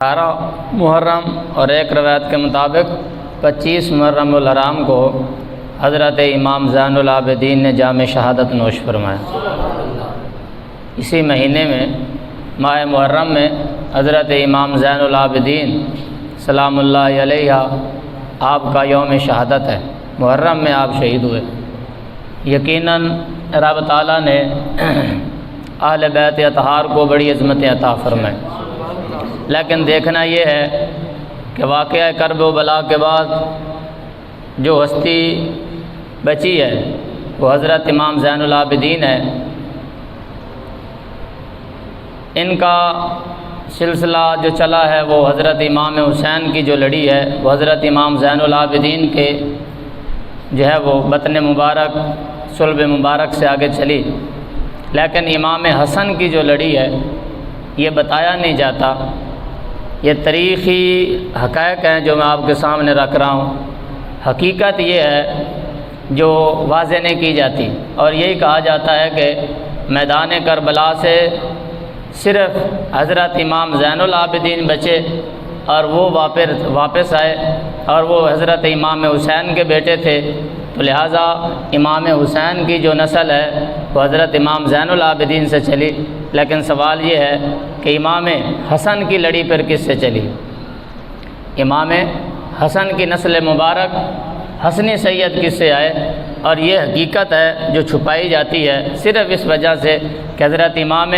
18 محرم اور ایک روایت کے مطابق 25 محرم الحرام کو حضرت امام زین العابدین نے جام شہادت نوش فرمایا۔ اسی مہینے میں ماہ محرم میں حضرت امام زین العابدین سلام اللہ علیہ آپ کا یوم شہادت ہے۔ محرم میں آپ شہید ہوئے۔ یقیناً رب تعالیٰ نے اہل بیت اطہار کو بڑی عظمت عطا فرمائے، لیکن دیکھنا یہ ہے کہ واقعہ کرب و بلا کے بعد جو ہستی بچی ہے وہ حضرت امام زین العابدین ہے۔ ان کا سلسلہ جو چلا ہے وہ حضرت امام حسین کی جو لڑی ہے وہ حضرت امام زین العابدین کے جو ہے وہ بطن مبارک صلب مبارک سے آگے چلی، لیکن امام حسن کی جو لڑی ہے یہ بتایا نہیں جاتا۔ یہ تاریخی حقائق ہیں جو میں آپ کے سامنے رکھ رہا ہوں۔ حقیقت یہ ہے جو واضح نہیں کی جاتی، اور یہی کہا جاتا ہے کہ میدان کربلا سے صرف حضرت امام زین العابدین بچے اور وہ واپس آئے، اور وہ حضرت امام حسین کے بیٹے تھے، تو لہٰذا امام حسین کی جو نسل ہے وہ حضرت امام زین العابدین سے چلی۔ لیکن سوال یہ ہے کہ امام حسن کی لڑی پر کس سے چلی؟ امام حسن کی نسل مبارک حسنی سید کس سے آئے؟ اور یہ حقیقت ہے جو چھپائی جاتی ہے صرف اس وجہ سے کہ حضرت امام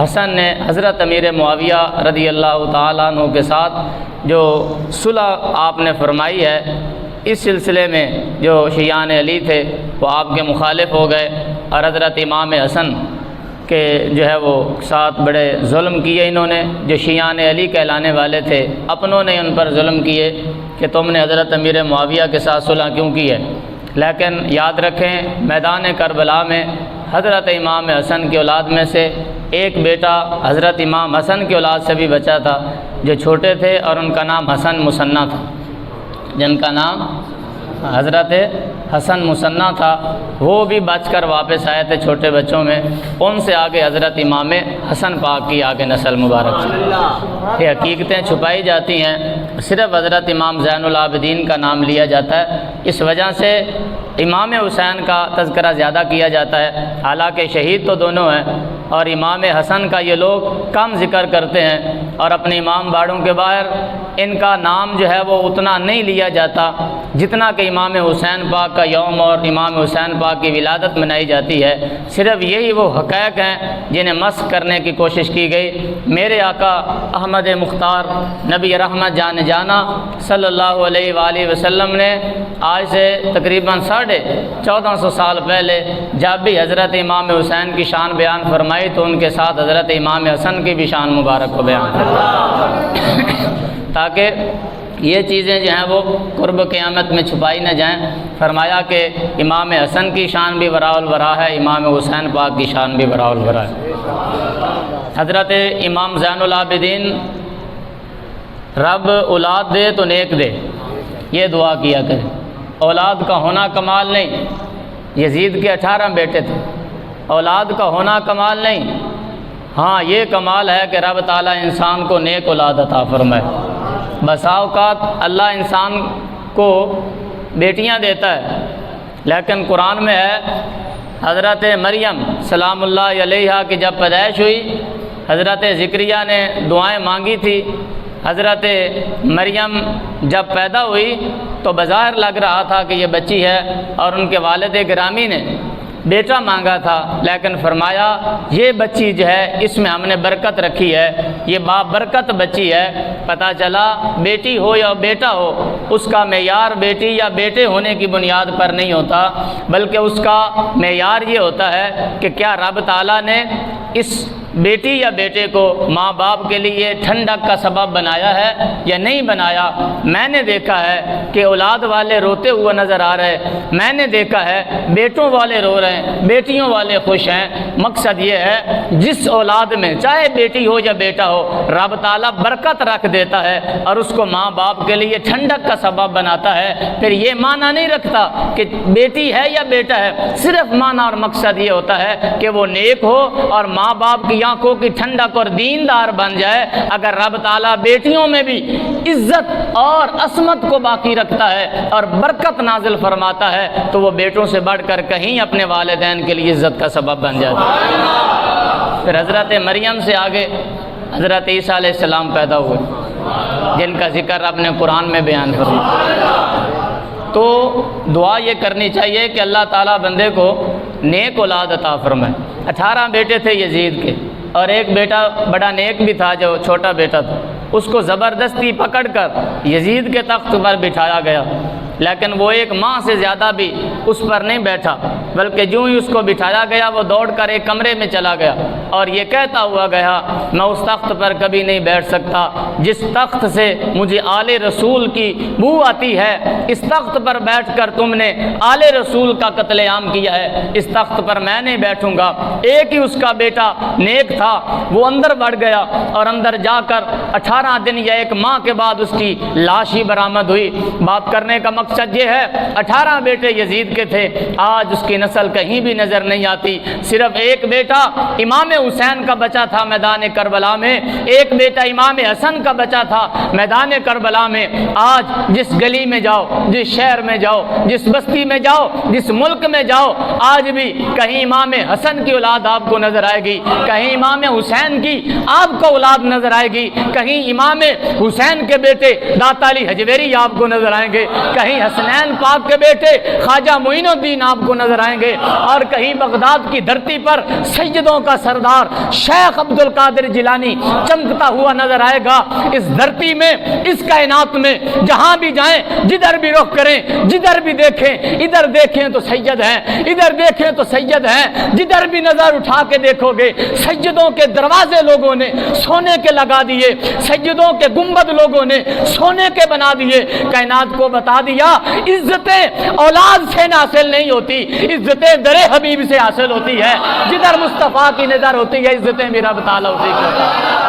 حسن نے حضرت امیر معاویہ رضی اللہ تعالیٰ عنہ کے ساتھ جو صلح آپ نے فرمائی ہے، اس سلسلے میں جو شیعان علی تھے وہ آپ کے مخالف ہو گئے، اور حضرت امام حسن کہ جو ہے وہ ساتھ بڑے ظلم کیے انہوں نے۔ جو شیعان علی کہلانے والے تھے اپنوں نے ان پر ظلم کیے کہ تم نے حضرت امیر معاویہ کے ساتھ صلح کیوں کی ہے۔ لیکن یاد رکھیں میدان کربلا میں حضرت امام حسن کی اولاد میں سے ایک بیٹا حضرت امام حسن کی اولاد سے بھی بچا تھا جو چھوٹے تھے، اور ان کا نام حسن مثنیٰ تھا، جن کا نام حضرت حسن مثنیٰ تھا۔ وہ بھی بچ کر واپس آئے تھے چھوٹے بچوں میں، ان سے آگے حضرت امام حسن پاک کی آگے نسل مبارک سے۔ یہ حقیقتیں چھپائی جاتی ہیں، صرف حضرت امام زین العابدین کا نام لیا جاتا ہے، اس وجہ سے امام حسین کا تذکرہ زیادہ کیا جاتا ہے، حالانکہ شہید تو دونوں ہیں، اور امام حسن کا یہ لوگ کم ذکر کرتے ہیں، اور اپنے امام باڑوں کے باہر ان کا نام جو ہے وہ اتنا نہیں لیا جاتا جتنا کہ امام حسین پاک کا یوم اور امام حسین پاک کی ولادت منائی جاتی ہے۔ صرف یہی وہ حقائق ہیں جنہیں مسخ کرنے کی کوشش کی گئی۔ میرے آقا احمد مختار نبی رحمت جان جانا صلی اللہ علیہ وآلہ وسلم نے آج سے تقریباً 1450 سال پہلے جب بھی حضرت امام حسین کی شان بیان فرمائی تو ان کے ساتھ حضرت امام حسن کی بھی شان مبارک کو بیان فرمایا، تاکہ یہ چیزیں جو ہیں وہ قرب قیامت میں چھپائی نہ جائیں۔ فرمایا کہ امام حسن کی شان بھی وراء الورا ہے، امام حسین پاک کی شان بھی وراء الورا ہے۔ حضرت امام زین العابدین رب اولاد دے تو نیک دے، یہ دعا کیا کرے۔ اولاد کا ہونا کمال نہیں، یزید کے 18 بیٹے تھے، اولاد کا ہونا کمال نہیں، ہاں یہ کمال ہے کہ رب تعالیٰ انسان کو نیک اولاد عطا فرمائے۔ بسا اوقات اللہ انسان کو بیٹیاں دیتا ہے، لیکن قرآن میں ہے حضرت مریم سلام اللہ علیہا کی جب پیدائش ہوئی، حضرت زکریا نے دعائیں مانگی تھی۔ حضرت مریم جب پیدا ہوئی تو بظاہر لگ رہا تھا کہ یہ بچی ہے، اور ان کے والد گرامی نے بیٹا مانگا تھا، لیکن فرمایا یہ بچی جو ہے اس میں ہم نے برکت رکھی ہے، یہ بابرکت بچی ہے۔ پتہ چلا بیٹی ہو یا بیٹا ہو، اس کا معیار بیٹی یا بیٹے ہونے کی بنیاد پر نہیں ہوتا، بلکہ اس کا معیار یہ ہوتا ہے کہ کیا رب تعالیٰ نے اس بیٹی یا بیٹے کو ماں باپ کے لیے ٹھنڈک کا سبب بنایا ہے یا نہیں بنایا۔ میں نے دیکھا ہے کہ اولاد والے روتے ہوئے نظر آ رہے، میں نے دیکھا ہے بیٹوں والے رو رہے ہیں، بیٹیوں والے خوش ہیں۔ مقصد یہ ہے جس اولاد میں چاہے بیٹی ہو یا بیٹا ہو رب تعالیٰ برکت رکھ دیتا ہے اور اس کو ماں باپ کے لیے ٹھنڈک کا سبب بناتا ہے۔ پھر یہ معنی نہیں رکھتا کہ بیٹی ہے یا بیٹا ہے، صرف معنی اور مقصد یہ ہوتا ہے کہ وہ نیک ہو اور ماں باپ کی آنکھوں کی ٹھنڈک اور دیندار بن جائے، اگر رب تعالیٰ بیٹیوں میں بھی عزت اور عصمت کو باقی رکھتا ہے اور برکت نازل فرماتا ہے تو وہ بیٹوں سے بڑھ کر کہیں اپنے والدین کے لیے عزت کا سبب بن جاتا ہے۔ پھر حضرت مریم سے آگے حضرت عیسیٰ علیہ السلام پیدا ہوئے، جن کا ذکر رب نے قرآن میں بیان فرمایا۔ تو دعا یہ کرنی چاہیے کہ اللہ تعالیٰ بندے کو نیک اولاد عطا فرمائے۔ 18 بیٹے تھے یزید کے، اور ایک بیٹا بڑا نیک بھی تھا جو چھوٹا بیٹا تھا، اس کو زبردستی پکڑ کر یزید کے تخت پر بٹھایا گیا، لیکن وہ ایک ماہ سے زیادہ بھی اس پر نہیں بیٹھا، بلکہ جو ہی اس کو بٹھایا گیا وہ دوڑ کر ایک کمرے میں چلا گیا اور یہ کہتا ہوا گیا میں اس تخت پر کبھی نہیں بیٹھ سکتا جس تخت سے مجھے آل رسول کی بو آتی ہے، اس تخت پر بیٹھ کر تم نے آل رسول کا قتل عام کیا ہے، اس تخت پر میں نہیں بیٹھوں گا۔ ایک ہی اس کا بیٹا نیک تھا، وہ اندر بڑھ گیا اور اندر جا کر 18 دن یا ایک ماہ کے بعد اس کی لاش ہی برآمد ہوئی۔ بات کرنے کا مقصد یہ ہے 18 بیٹے یزید کے تھے، آج اس کی نسل کہیں بھی نظر نہیں آتی، صرف ایک بیٹا امام حسین کا بچا تھا میدان کربلا میں، ایک بیٹا امام حسن کا بچا تھا میدان کربلا میں۔ آج جس گلی میں جاؤ، جس شہر میں جاؤ، جس بستی میں جاؤ، جس ملک میں جاؤ، آج بھی کہیں امام حسن کی اولاد آپ کو نظر آئے گی، کہیں امام حسین کی آپ کو اولاد نظر آئے گی، کہیں امام حسین کے بیٹے داتا علی حجویری آپ کو نظر آئیں گے، کہیں حسنین پاک کے بیٹے خواجہ معین الدین آپ کو نظر آئیں گے، اور کہیں بغداد کی دھرتی پر سیدوں کا سردار شیخ عبد القادر جیلانی چمکتا ہوا نظر آئے گا۔ اس دھرتی میں، اس کائنات میں جہاں بھی جائیں، جدھر بھی رخ کریں، جدھر بھی دیکھیں، ادھر دیکھیں تو سید ہیں، ادھر دیکھیں تو سید ہیں، جدھر بھی نظر اٹھا کے دیکھو گے سیدوں کے دروازے لوگوں نے سونے کے لگا دیے، سیدوں کے گنبد لوگوں نے سونے کے بنا دیے۔ کائنات کو بتا دیا عزتیں اولاد سے حاصل نہیں ہوتی، عزتیں در حبیب سے حاصل ہوتی ہے، جدھر مصطفیٰ کی نظر ہوتی ہے عزتیں میرا بتالا ہوتی ہے۔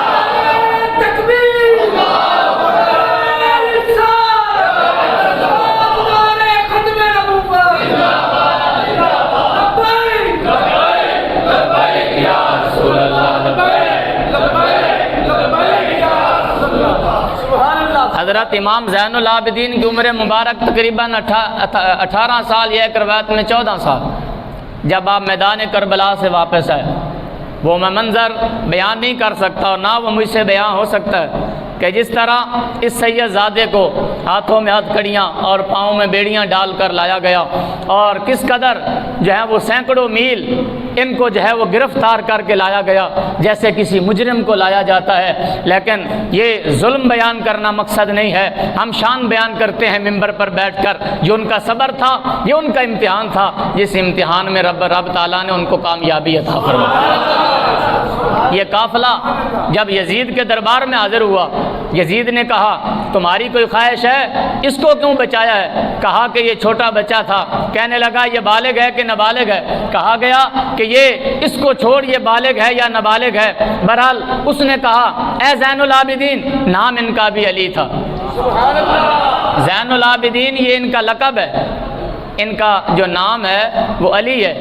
حضرت امام زین العابدین کی عمر مبارک تقریباً 18 سال یا ایک روایت میں 14 سال، جب آپ میدان کربلا سے واپس آئے، وہ میں منظر بیان نہیں کر سکتا اور نہ وہ مجھ سے بیان ہو سکتا ہے کہ جس طرح اس سید زادے کو ہاتھوں میں ہتھ کڑیاں اور پاؤں میں بیڑیاں ڈال کر لایا گیا، اور کس قدر جو ہے وہ سینکڑوں میل ان کو جو ہے وہ گرفتار کر کے لایا گیا جیسے کسی مجرم کو لایا جاتا ہے۔ لیکن یہ ظلم بیان کرنا مقصد نہیں ہے، ہم شان بیان کرتے ہیں ممبر پر بیٹھ کر، جو ان کا صبر تھا، یہ ان کا امتحان تھا، جس امتحان میں رب تعالیٰ نے ان کو کامیابی عطا فرمائی۔ یہ قافلہ جب یزید کے دربار میں حاضر ہوا، یزید نے کہا تمہاری کوئی خواہش ہے، اس کو کیوں بچایا ہے؟ کہا کہ یہ چھوٹا بچہ تھا۔ کہنے لگا یہ بالغ ہے کہ نابالغ ہے؟ کہا گیا کہ یہ اس کو چھوڑ، یہ بالغ ہے یا نابالغ ہے؟ بہرحال اس نے کہا اے زین العابدین، نام ان کا بھی علی تھا۔ زین العابدین یہ ان کا لقب ہے، ان کا جو نام ہے وہ علی ہے۔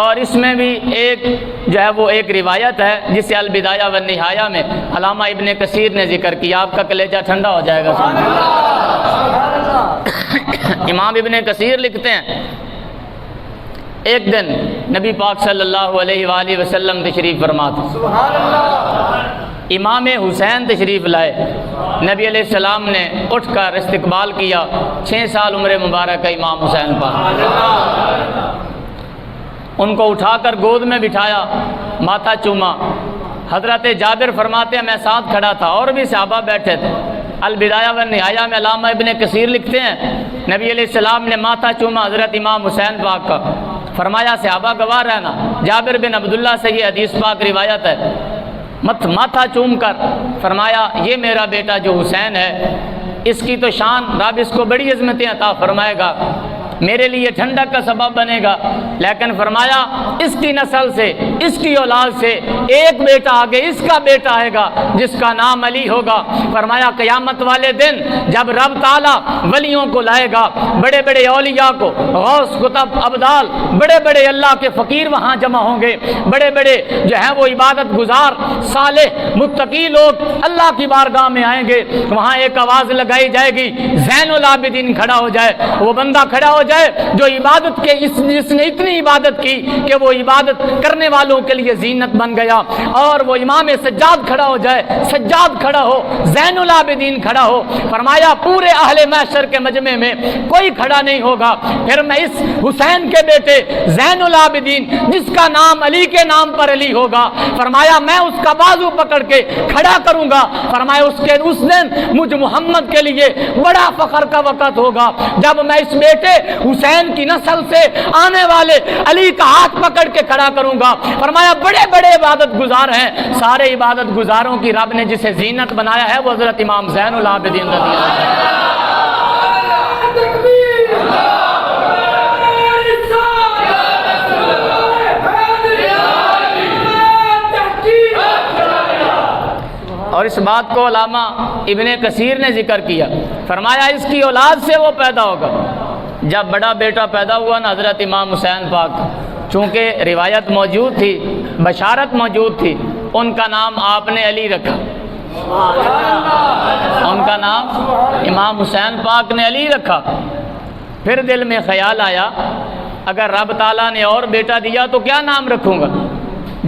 اور اس میں بھی ایک جو ہے وہ ایک روایت ہے جسے البدایہ والنہایہ میں علامہ ابن کثیر نے ذکر کیا، آپ کا کلیجہ ٹھنڈا ہو جائے گا۔ امام ابن کثیر لکھتے ہیں ایک دن نبی پاک صلی اللہ علیہ وآلہ وسلم تشریف فرما تھے، امام حسین تشریف لائے، نبی علیہ السلام نے اٹھ کر استقبال کیا، 6 سال عمر مبارک ہے امام حسین پاک، ان کو اٹھا کر گود میں بٹھایا، ماتھا چوما۔ حضرت جابر فرماتے ہیں میں ساتھ کھڑا تھا اور بھی صحابہ بیٹھے تھے۔ البدایہ والنہایہ میں علامہ ابن کثیر لکھتے ہیں نبی علیہ السلام نے ماتھا چوما حضرت امام حسین پاک کا، فرمایا صحابہ گواہ رہنا، جابر بن عبداللہ سے یہ حدیث پاک روایت ہے، ماتھا چوم کر فرمایا یہ میرا بیٹا جو حسین ہے، اس کی تو شان رب اس کو بڑی عظمتیں عطا فرمائے گا، میرے لیے ٹھنڈک کا سبب بنے گا۔ لیکن فرمایا اس کی نسل سے، اس کی اولاد سے ایک بیٹا آگے اس کا بیٹا آئے گا جس کا نام علی ہوگا۔ فرمایا قیامت والے دن جب رب تعالیٰ ولیوں کو لائے گا، بڑے بڑے اولیاء کو، غوث قطب ابدال، بڑے بڑے اللہ کے فقیر وہاں جمع ہوں گے، بڑے بڑے جو ہیں وہ عبادت گزار صالح متقی لوگ اللہ کی بارگاہ میں آئیں گے۔ وہاں ایک آواز لگائی جائے گی، زین العابدین کھڑا ہو جائے، وہ بندہ کھڑا ہو جائے جو عبادت کے جس نے اتنی عبادت کی کہ وہ عبادت کرنے والوں کے لیے زینت بن گیا، اور وہ امام سجاد کھڑا ہو جائے، سجاد کھڑا ہو، زین العابدین کھڑا ہو۔ فرمایا پورے اہل محشر کے مجمع میں کوئی کھڑا نہیں ہوگا، پھر میں اس حسین کے بیٹے زین العابدین جس کا نام علی کے نام پر علی ہوگا، فرمایا میں اس کا بازو پکڑ کے کھڑا کروں گا۔ فرمایا اس دن مجھ محمد کے لیے بڑا فخر کا وقت ہوگا جب میں اس بیٹے حسین کی نسل سے آنے والے علی کا ہاتھ پکڑ کے کھڑا کروں گا۔ فرمایا بڑے بڑے عبادت گزار ہیں، سارے عبادت گزاروں کی رب نے جسے زینت بنایا ہے وہ حضرت امام زین العابدین رضی اللہ عنہ۔ اور اس بات کو علامہ ابن کثیر نے ذکر کیا، فرمایا اس کی اولاد سے وہ پیدا ہوگا۔ جب بڑا بیٹا پیدا ہوا نا حضرت امام حسین پاک، چونکہ روایت موجود تھی، بشارت موجود تھی، ان کا نام آپ نے علی رکھا، ان کا نام امام حسین پاک نے علی رکھا۔ پھر دل میں خیال آیا اگر رب تعالیٰ نے اور بیٹا دیا تو کیا نام رکھوں گا؟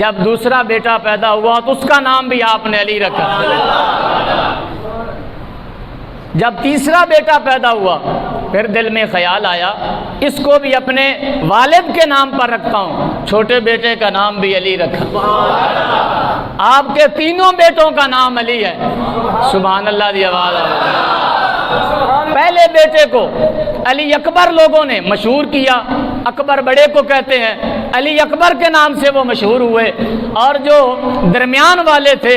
جب دوسرا بیٹا پیدا ہوا تو اس کا نام بھی آپ نے علی رکھا۔ جب تیسرا بیٹا پیدا ہوا پھر دل میں خیال آیا اس کو بھی اپنے والد کے نام پر رکھتا ہوں، چھوٹے بیٹے کا نام بھی علی رکھا۔ آپ کے تینوں بیٹوں کا نام علی ہے، سبحان اللہ دی آواز آ۔ پہلے بیٹے کو علی اکبر لوگوں نے مشہور کیا، اکبر بڑے کو کہتے ہیں، علی اکبر کے نام سے وہ مشہور ہوئے، اور جو درمیان والے تھے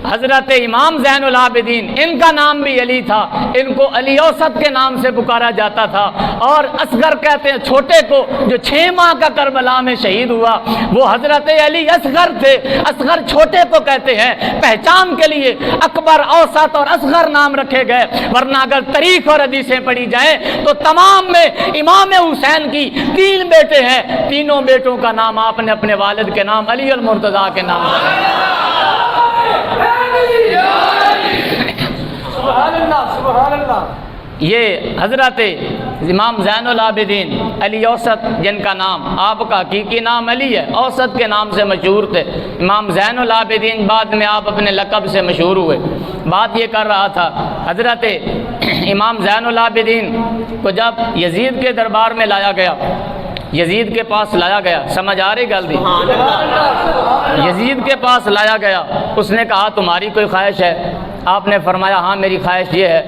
حضرت امام زین العابدین ان کا نام بھی علی تھا، ان کو علی اوسط کے نام سے پکارا جاتا تھا۔ اور اصغر کہتے ہیں چھوٹے کو، جو 6 ماہ کا کربلا میں شہید ہوا وہ حضرت علی اصغر تھے، اصغر چھوٹے کو کہتے ہیں۔ پہچان کے لیے اکبر، اوسط اور اصغر نام رکھے گئے، ورنہ اگر تاریخ اور حدیثیں پڑھی جائیں تو تمام میں امام حسین کی 3 بیٹے ہیں، تینوں بیٹوں کا نام آپ نے اپنے والد کے نام علی المرتضیٰ کے نام سبحان اللہ۔ یہ حضرت امام زین العابدین علی اوسط جن کا نام، آپ کا حقیقی نام علی ہے، اوسط کے نام سے مشہور تھے۔ امام زین العابدین بعد میں آپ اپنے لقب سے مشہور ہوئے۔ بات یہ کر رہا تھا حضرت امام زین العابدین کو جب یزید کے دربار میں لایا گیا، یزید کے پاس لایا گیا، سمجھ آ رہی گل دی؟ یزید کے پاس لایا گیا، اس نے کہا تمہاری کوئی خواہش ہے؟ آپ نے فرمایا ہاں میری خواہش یہ ہے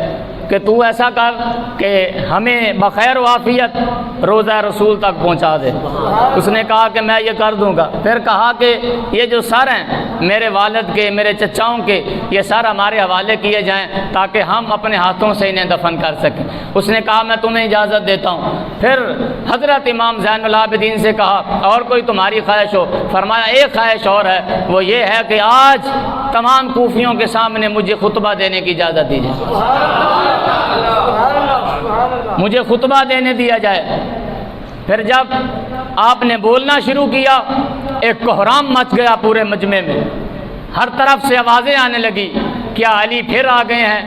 کہ تو ایسا کر کہ ہمیں بخیر و عافیت روضہ رسول تک پہنچا دے۔ اس نے کہا کہ میں یہ کر دوں گا۔ پھر کہا کہ یہ جو سر ہیں میرے والد کے، میرے چچاؤں کے، یہ سر ہمارے حوالے کیے جائیں تاکہ ہم اپنے ہاتھوں سے انہیں دفن کر سکیں۔ اس نے کہا میں تمہیں اجازت دیتا ہوں۔ پھر حضرت امام زین العابدین سے کہا اور کوئی تمہاری خواہش ہو؟ فرمایا ایک خواہش اور ہے، وہ یہ ہے کہ آج تمام کوفیوں کے سامنے مجھے خطبہ دینے کی اجازت دی جائے، مجھے خطبہ دینے دیا جائے۔ پھر جب آپ نے بولنا شروع کیا ایک کوہرام مچ گیا پورے مجمع میں، ہر طرف سے آوازیں آنے لگی، کیا علی پھر آ گئے ہیں؟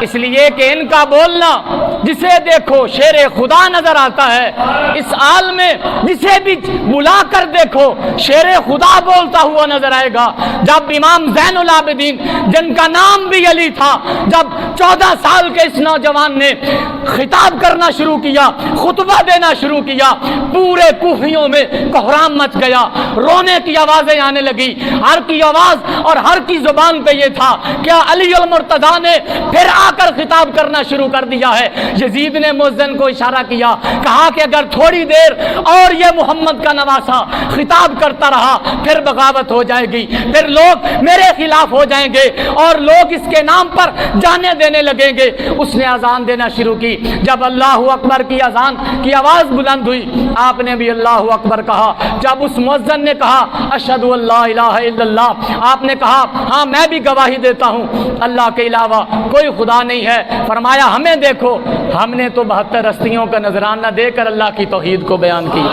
اس لیے کہ ان کا بولنا جسے دیکھو شیر خدا نظر آتا ہے، اس حال میں جسے بھی بلا کر دیکھو شیر خدا بولتا ہوا نظر آئے گا۔ جب امام زین العابدین جن کا نام بھی علی تھا، جب 14 سال کے اس نوجوان نے خطاب کرنا شروع کیا، خطبہ دینا شروع کیا، پورے کوفیوں میں کوہرام مچ گیا، رونے کی آوازیں آنے لگی۔ ہر کی آواز اور ہر کی زبان پہ یہ تھا، کیا علی المرتضیٰ نے پھر آ کر خطاب کرنا شروع کر دیا ہے؟ یزید نے مؤذن کو اشارہ کیا، کہا کہ اگر تھوڑی دیر اور یہ محمد کا نواسا خطاب کرتا رہا پھر بغاوت ہو جائے گی، پھر لوگ میرے خلاف ہو جائیں گے اور لوگ اس کے نام پر جانے دینے لگیں گے۔ اس نے اذان دینا شروع کی۔ جب اللہ اکبر کی اذان کی آواز بلند ہوئی، آپ نے بھی اللہ اکبر کہا۔ جب اس مؤذن نے کہا اشہد ان لا الہ الا اللہ، آپ نے کہا ہاں میں بھی گواہی دیتا ہوں اللہ کے علاوہ کوئی خدا نہیں ہے۔ فرمایا ہمیں دیکھو، ہم نے تو 72 ہستیوں کا نذرانہ دے کر اللہ کی توحید کو بیان کی۔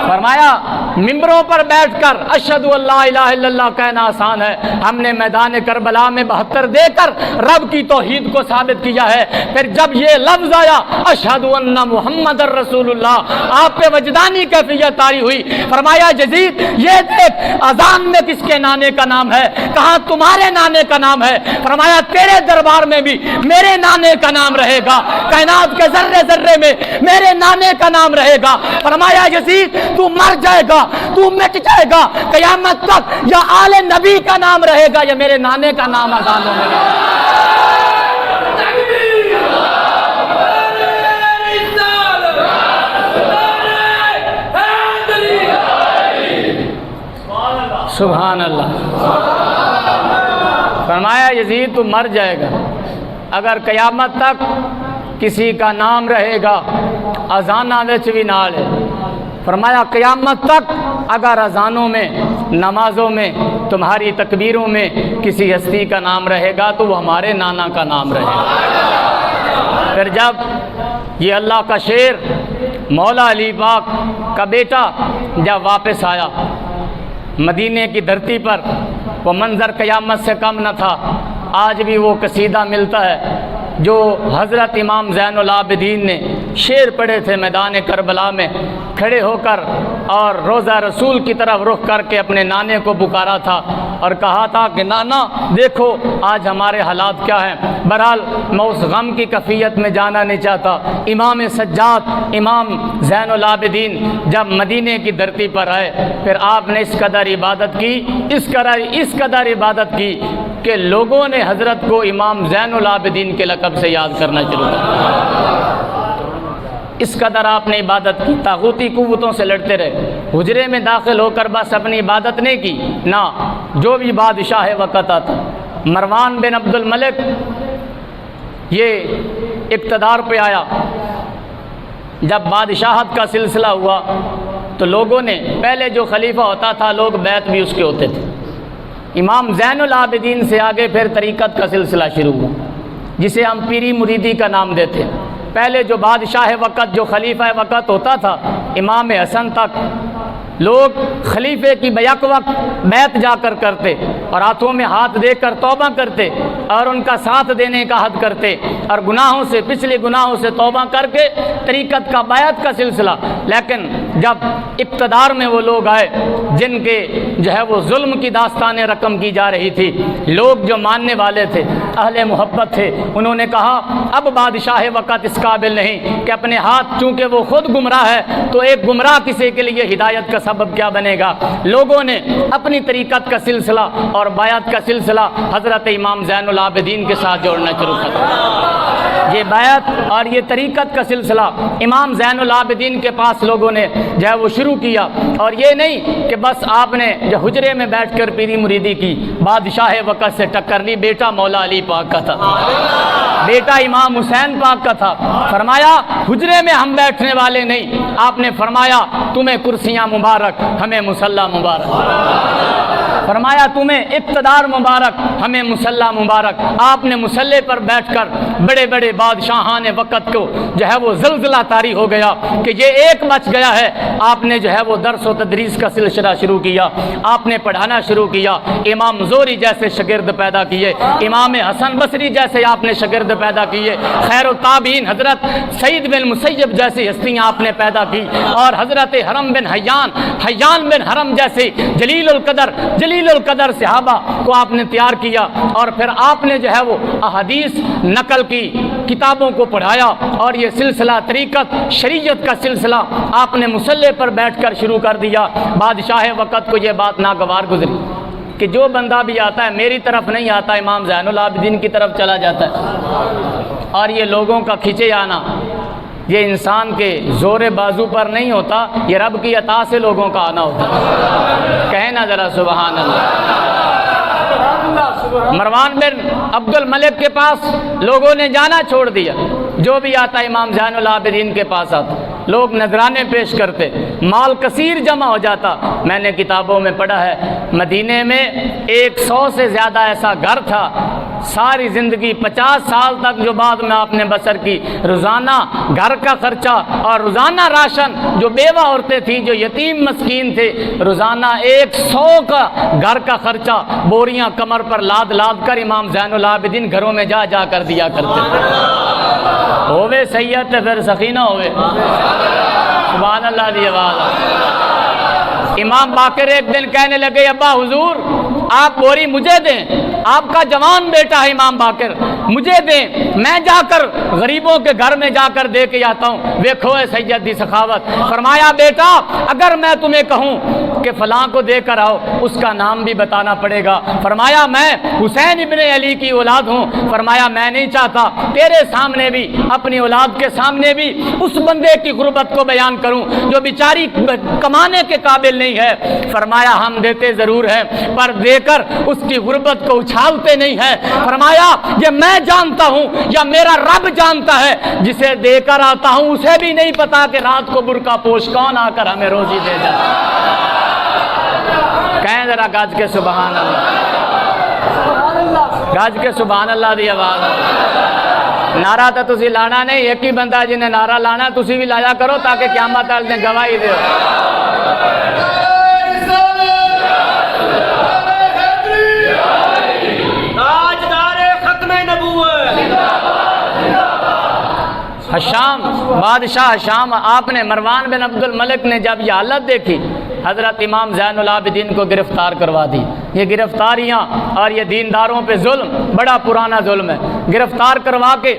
فرمایا ممبروں پر بیٹھ کر اشہد ان لا الہ الا اللہ کہنا آسان ہے، ہم نے میدان کربلا میں 72 دے کر رب کی توحید کو ثابت کیا ہے۔ پھر جب یہ لفظ آیا اشہد ان محمد رسول اللہ، آپ پہ وجدانی کیفیت طاری ہوئی۔ فرمایا یزید یہ دیکھ اذان میں کس کے نانے کا نام ہے؟ کہا تمہارے نانے کا نام ہے۔ فرمایا تیرے دربار میں بھی میرے نانے کا نام رہے گا، کائنات کے ذرے ذرے میں میرے نانے کا نام رہے گا۔ فرمایا یزید تو مر جائے گا، تو مٹ جائے گا، قیامت تک یا آل نبی کا نام رہے گا یا میرے نانے کا نام اذانوں میں رہے گا۔ سبحان اللہ۔ فرمایا یزید تو مر جائے گا، اگر قیامت تک کسی کا نام رہے گا اذاناں وچ بھی نال ہے۔ فرمایا قیامت تک اگر اذانوں میں، نمازوں میں، تمہاری تکبیروں میں کسی ہستی کا نام رہے گا تو وہ ہمارے نانا کا نام رہے گا۔ پھر جب یہ اللہ کا شیر مولا علی پاک کا بیٹا جب واپس آیا مدینے کی دھرتی پر، وہ منظر قیامت سے کم نہ تھا۔ آج بھی وہ قصیدہ ملتا ہے جو حضرت امام زین العابدین نے شعر پڑھے تھے میدان کربلا میں کھڑے ہو کر، اور روضہ رسول کی طرف رخ کر کے اپنے نانے کو پکارا تھا اور کہا تھا کہ نانا دیکھو آج ہمارے حالات کیا ہیں۔ بہرحال میں اس غم کی کیفیت میں جانا نہیں چاہتا۔ امام سجاد امام زین العابدین جب مدینے کی دھرتی پر آئے، پھر آپ نے اس قدر عبادت کی، اس قدر عبادت کی کہ لوگوں نے حضرت کو امام زین العابدین کے لقب سے یاد کرنا شروع کیا۔ اس قدر آپ نے عبادت کی، طاغوتی قوتوں سے لڑتے رہے، حجرے میں داخل ہو کر بس اپنی عبادت نہیں کی، نہ جو بھی بادشاہ وقت آتا، مروان بن عبد الملک یہ اقتدار پہ آیا، جب بادشاہت کا سلسلہ ہوا تو لوگوں نے، پہلے جو خلیفہ ہوتا تھا لوگ بیعت بھی اس کے ہوتے تھے، امام زین العابدین سے آگے پھر طریقت کا سلسلہ شروع ہوا جسے ہم پیری مریدی کا نام دیتے۔ پہلے جو بادشاہ وقت، جو خلیفہ وقت ہوتا تھا امام حسن تک، لوگ خلیفے کی بیک وقت بیعت جا کر کرتے اور ہاتھوں میں ہاتھ دے کر توبہ کرتے اور ان کا ساتھ دینے کا عہد کرتے اور گناہوں سے، پچھلے گناہوں سے توبہ کر کے طریقت کا بیعت کا سلسلہ۔ لیکن جب اقتدار میں وہ لوگ آئے جن کے جو ہے وہ ظلم کی داستانیں رقم کی جا رہی تھی، لوگ جو ماننے والے تھے، اہل محبت تھے، انہوں نے کہا اب بادشاہ وقت اس قابل نہیں کہ اپنے ہاتھ، چونکہ وہ خود گمراہ ہے تو ایک گمراہ کسی کے لیے ہدایت کا سبب کیا بنے گا۔ لوگوں نے اپنی طریقت کا سلسلہ اور بیعت کا سلسلہ حضرت امام زین العابدین کے ساتھ جوڑنا شروع کر دیا۔ یہ بیعت اور یہ طریقت کا سلسلہ امام زین العابدین کے پاس لوگوں نے جو ہے وہ شروع کیا، اور یہ نہیں کہ بس آپ نے جو حجرے میں بیٹھ کر پیری مریدی کی، بادشاہ وقت سے ٹکر لی، بیٹا مولا علی پاک کا تھا، بیٹا امام حسین پاک کا تھا۔ فرمایا حجرے میں ہم بیٹھنے والے نہیں، آپ نے فرمایا تمہیں کرسیاں مبارک، ہمیں مصلی مبارک، فرمایا تمہیں اقتدار مبارک، ہمیں مصلی مبارک۔ آپ نے مصلی پر بیٹھ کر بڑے بڑے بادشاہان وقت کو جو ہے وہ زلزلہ طاری ہو گیا کہ یہ ایک بچ گیا ہے۔ آپ نے جو ہے وہ درس و تدریس کا سلسلہ شروع کیا، آپ نے پڑھانا شروع کیا، امام زوری جیسے شاگرد پیدا کیے، امام حسن بصری جیسے آپ نے شاگرد پیدا کیے، خیر التابعین حضرت سعید بن مسیب جیسی ہستیاں آپ نے پیدا کی، اور حضرت حرم بن حیان بن حرم جیسے جلیل القدر صحابہ کو آپ نے تیار کیا، اور پھر آپ نے جو ہے وہ احادیث نقل کی، کتابوں کو پڑھایا، اور یہ سلسلہ طریقت شریعت کا سلسلہ آپ نے مصلی پر بیٹھ کر شروع کر دیا۔ بادشاہ وقت کو یہ بات ناگوار گزری کہ جو بندہ بھی آتا ہے میری طرف نہیں آتا، امام زین العابدین کی طرف چلا جاتا ہے۔ اور یہ لوگوں کا کھینچے آنا یہ انسان کے زور بازو پر نہیں ہوتا، یہ رب کی عطا سے لوگوں کا آنا ہوتا ہے۔ کہیں نا ذرا سبحان اللہ۔ مروان بن عبد الملک کے پاس لوگوں نے جانا چھوڑ دیا، جو بھی آتا امام زین العابدین کے پاس آتا، لوگ نذرانے پیش کرتے، مال کثیر جمع ہو جاتا۔ میں نے کتابوں میں پڑھا ہے مدینے میں 100 سے زیادہ ایسا گھر تھا، ساری زندگی 50 سال تک جو بعد میں آپ نے بسر کی، روزانہ گھر کا خرچہ اور روزانہ راشن، جو بیوہ عورتیں تھیں، جو یتیم مسکین تھے، روزانہ 100 کا گھر کا خرچہ بوریاں کمر پر لاد لاد کر امام زین العابدین گھروں میں جا جا کر دیا کرتے تھے۔ ہوئے سید تے پھر سخینہ ہوئے، سبحان اللہ دی آواز۔ امام باقر ایک دن کہنے لگے ابا حضور آپ بوری مجھے دیں، آپ کا جوان بیٹا ہے امام باقر، مجھے دیں، میں جا کر غریبوں کے گھر میں جا کر دے کے آتا ہوں۔ دیکھو اے سید دی سخاوت۔ فرمایا بیٹا اگر میں تمہیں کہوں کہ فلاں کو دے کر آؤ، اس کا نام بھی بتانا پڑے گا۔ فرمایا میں حسین ابن علی کی اولاد ہوں۔ فرمایا میں نہیں چاہتا تیرے سامنے بھی، اپنی اولاد کے سامنے بھی اس بندے کی غربت کو بیان کروں جو بیچاری کمانے کے قابل نہیں ہے۔ فرمایا ہم دیتے ضرور ہیں پر دے کر اس کی غربت کو اچھالتے نہیں ہیں۔ فرمایا یہ میں جانتا ہوں یا میرا رب جانتا ہے، جسے دے کر آتا ہوں اسے بھی نہیں پتا کہ رات کو برقع پوش کون آ کر ہمیں روزی دے جاتا ہے۔ کہیں ذرا گاج کے سبحان اللہ، گاج کے سبحان اللہ دی آواز۔ نعرہ تو تسی لانا نہیں، ایک ہی بندہ جنہیں نعرہ لانا تسی بھی لایا کرو تاکہ قیامت والے دن گواہی دے۔ حشام بادشاہ حشام، آپ نے مروان بن عبد الملک نے جب یہ حالت دیکھی حضرت امام زین العابدین کو گرفتار کروا دی۔ یہ گرفتاریاں اور یہ دینداروں پہ ظلم بڑا پرانا ظلم ہے۔ گرفتار کروا کے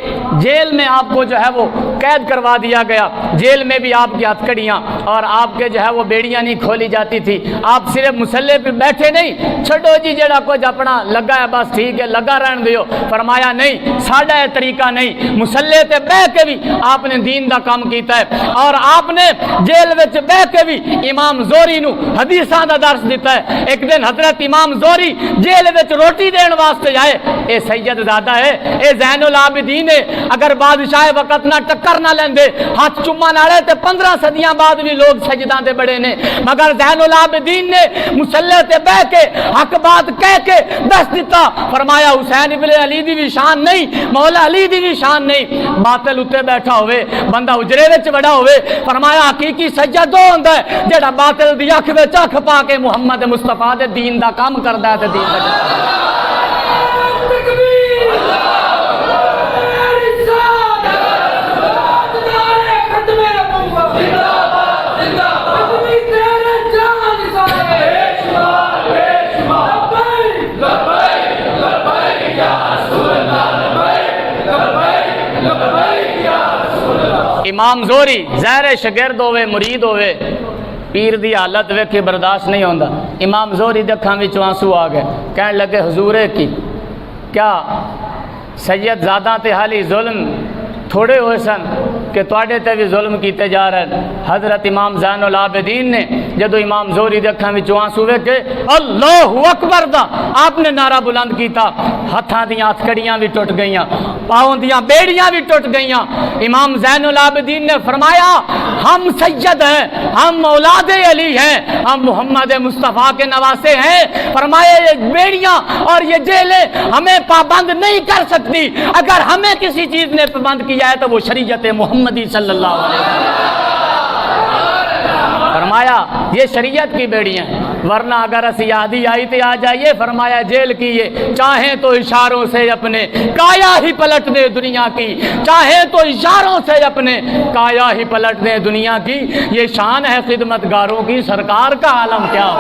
جیل میں آپ کو جو ہے وہ قید کروا دیا گیا۔ جیل میں بھی آپ کی ہتھکڑیاں اور آپ کے جو ہے وہ بیڑیاں نہیں کھولی جاتی تھی۔ آپ صرف مسلح پہ بیٹھے نہیں، چھڑو جی جڑا کچھ اپنا لگا ہے بس ٹھیک ہے لگا رہن دیو۔ فرمایا نہیں، ساڈا یہ طریقہ نہیں، مسلح تے بہ کے بھی آپ نے دین دا کام کیتا ہے۔ اور آپ نے جیل وچ بہ کے بھی امام زوری نو حدیثاں دا درس دیتا ہے۔ ایک دن حضرت امام زوری جیل وچ روٹی دین واسطے جائے، اے سید زادہ ہے، اے زین العابدین ہے، اگر بادشاہ وقت نہ ٹکر نہ لیندے ہاتھ چما نالے تے 15 صدیاں بعد بھی لوگ سجداں تے بڑے نے، مگر زین العابدین نے مسلح تے بہ کے حق بات کہہ کے دس دیتا۔ فرمایا حسین ابن علی دی بھی شان نہیں، مولا علی دی بھی شان نہیں، باطل اتے بیٹھا ہوئے، بندہ اجرے وچ بڑا ہوئے۔ فرمایا حقیقی سجد وہ ہوندا ہے جڑا باطل دی اکھ وچ اکھ پا کے محمد مصطفیٰ دے دین دا کام کردا ہے تے دین دا امام زوری زہر شگرد ہوئے مرید ہوئے، پیر دی حالت ویکھے برداشت نہیں ہوندا۔ امام زوری دے اکھاں وچوں آنسو آ گئے، کہنے لگے حضور کی کیا سید زادہ تے حالی ظلم تھوڑے ہوئے سن کہ تواڈے تے بھی ظلم کیتے جا رہے ہیں۔ حضرت امام زین العابدین نے جدو امام زوری دے اکھاں وچوں آنسو ویکھے اللہ اکبر دا آپ نے نعرہ بلند کیتا، ہتھاں دیاں ہتھکڑیاں بھی ٹوٹ گئیاں، پاؤں دیاں بیڑیاں بھی ٹوٹ گئیاں۔ امام زین العابدین نے فرمایا ہم سید ہیں، ہم اولاد علی ہیں، ہم محمد مصطفیٰ کے نواسے ہیں۔ فرمایا یہ بیڑیاں اور یہ جیلیں ہمیں پابند نہیں کر سکتی، اگر ہمیں کسی چیز نے پابند کیا ہے تو وہ شریعت محمدی صلی اللہ علیہ وسلم۔ فرمایا یہ شریعت کی بیڑیاں ہیں، ورنہ اگر اسی یادی آئی تو آ جائیے۔ فرمایا جیل کی یہ چاہیں تو اشاروں سے اپنے کایا ہی پلٹ دے دنیا کی، چاہیں تو اشاروں سے اپنے کایا ہی پلٹ دے دنیا کی، یہ شان ہے خدمت گاروں کی، سرکار کا عالم کیا ہو۔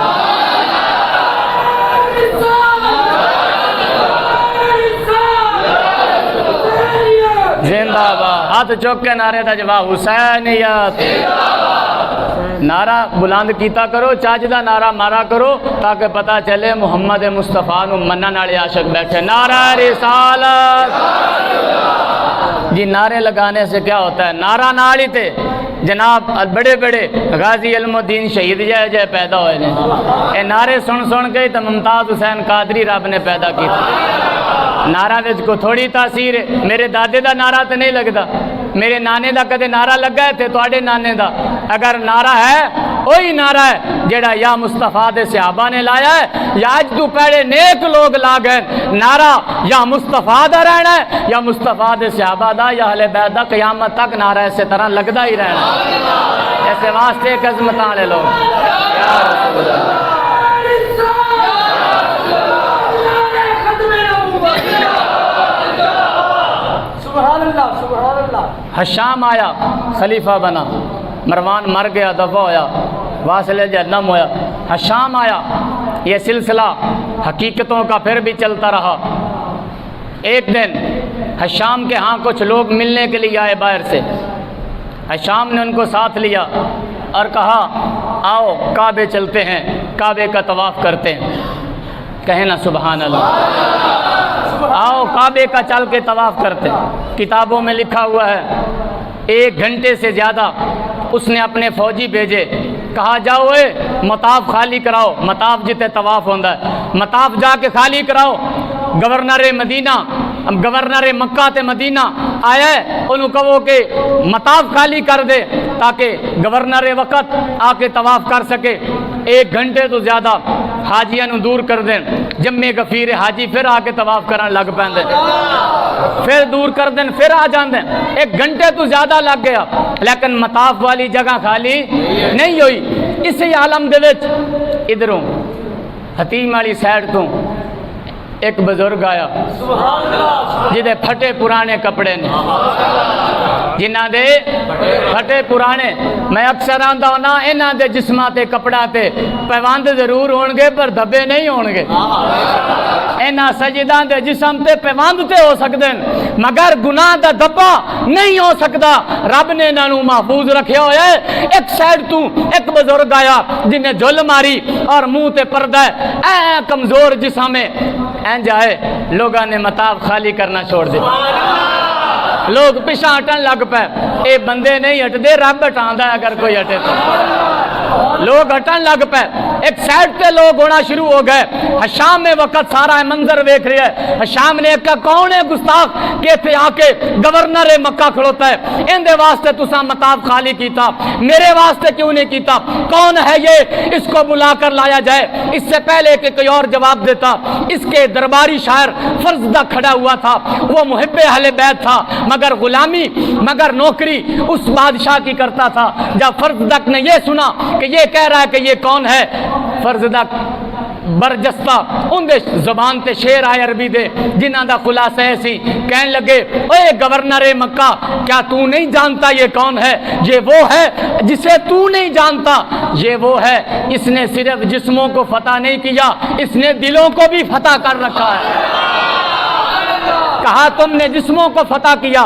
زندہ باد، ہاتھ چوک کے نعرے دا جواب حسینیت نعرہ بلند کیتا کرو، چاچ دا نعرہ مارا کرو تاکہ پتہ چلے محمد مصطفیٰ نو منن والے عاشق بیٹھے۔ نعرہ رسالت۔ جی نعرے لگانے سے کیا ہوتا ہے؟ نعرہ نالی تے جناب بڑے بڑے غازی علم الدین شہید جائے پیدا ہوئے نے، اے نعرے سن کے تو ممتاز حسین قادری رب نے پیدا کی۔ نعرہ وچ کو تھوڑی تاثیر ہے، میرے دادے دا نعرہ تے نہیں لگدا، میرے نانے دا کدے نعرہ لگا ہے تے تواڈے نانے دا؟ اگر نعرہ ہے وہی نعرہ ہے جڑا یا مصطفیٰ دے صحابہ نے لایا ہے یا اج تو پہلے نیک لوگ لا گئے۔ نعرہ یا مصطفیٰ دا رہنا ہے یا مصطفیٰ دے صحابہ دا یا اہل بیت دا، قیامت تک نعرہ اسی طرح لگدا ہی رہنا۔ ایسے واسطے ایک عظمتاں والے لوگ یا رسول اللہ۔ حشام آیا خلیفہ بنا، مروان مر گیا دفع ہویا، واصل جہنم ہویا۔ حشام آیا، یہ سلسلہ حقیقتوں کا پھر بھی چلتا رہا۔ ایک دن حشام کے ہاں کچھ لوگ ملنے کے لیے آئے باہر سے۔ حشام نے ان کو ساتھ لیا اور کہا آؤ کعبے چلتے ہیں، کعبے کا طواف کرتے ہیں۔ کہیں نا سبحان اللہ۔ آؤ کعبے کا چل کے طواف کرتے۔ کتابوں میں لکھا ہوا ہے 1 گھنٹے سے زیادہ اس نے اپنے فوجی بھیجے، کہا جاؤ مطاف خالی کراؤ، مطاف جتے طواف ہوندا ہے، مطاف جا کے خالی کراؤ۔ گورنر مدینہ، گورنر مکہ تے مدینہ آیا ہے، انہوں کہو کہ مطاف خالی کر دے تاکہ گورنر وقت آ کے طواف کر سکے۔ 1 گھنٹے تو زیادہ حاجیاں نو دور کر دیں، جمع غفیر حاجی پھر آ کے طواف کرن لگ پیندے، پھر دور کر دیں پھر آ جاندے۔ 1 گھنٹے تو زیادہ لگ گیا لیکن مطاف والی جگہ خالی نہیں ہوئی۔ اسی عالم دے وچ ادھروں حتیم والی سائڈ تو ایک بزرگ آیا جدے پھٹے پرانے کپڑے نے، جنہ دے پھٹے پرانے، میں اکثر آندا ہونا انہاں دے جسماں تے کپڑا تے پیوند ضرور ہون گے پر دھبے نہیں ہون گے۔ انہاں سجداں دے جسم تے پیوند تے ہو سکدے مگر گناہ دا دھبا نہیں ہو سکدا۔ رب نے انہاں نوں محفوظ رکھیا ہویا ہے۔ ایک سائڈ تو ایک بزرگ آیا جن نے جھل ماری اور منہ تے پردہ ہے، اے کمزور جسم میں جائے لوگاں نے مطاف خالی کرنا چھوڑ دے، لوگ پیچھے ہٹن لگ پے۔ اے بندے نہیں ہٹدے، رب ہٹاندا ہے اگر کوئی ہٹے تو۔ لوگ ہٹن لگ پے، ایک سائڈ تے لوگ ہونا شروع ہو گئے۔ حشام میں وقت سارا منظر دیکھ رہے ہے۔ حشام نے کہا کون ہے گستاخ کہ تھے آ کے گورنر مکہ کھڑوتا ہے، ان دے واسطے تساں مطاف خالی کیتا، میرے واسطے کیوں نہیں کیتا؟ کون ہے یہ؟ اس کو بلا کر لایا جائے۔ اس سے پہلے کہ کوئی اور جواب دیتا، اس کے درباری شاعر فرزدہ کھڑا ہوا تھا، وہ محب اہل بیت تھا مگر غلامی مگر نوکری اس بادشاہ کی کرتا تھا۔ جب فرزدق نے یہ سنا کہ یہ کہہ رہا ہے کہ یہ کون ہے، فرزدق برجستہ ان دے زبان تے شعر آئے عربی دے جنہاں دا خلاصہ ایسی کہنے لگے اے گورنر مکہ کیا تو نہیں جانتا یہ کون ہے؟ یہ وہ ہے جسے تو نہیں جانتا، یہ وہ ہے اس نے صرف جسموں کو فتح نہیں کیا، اس نے دلوں کو بھی فتح کر رکھا ہے۔ کہا تم نے جسموں کو فتح کیا،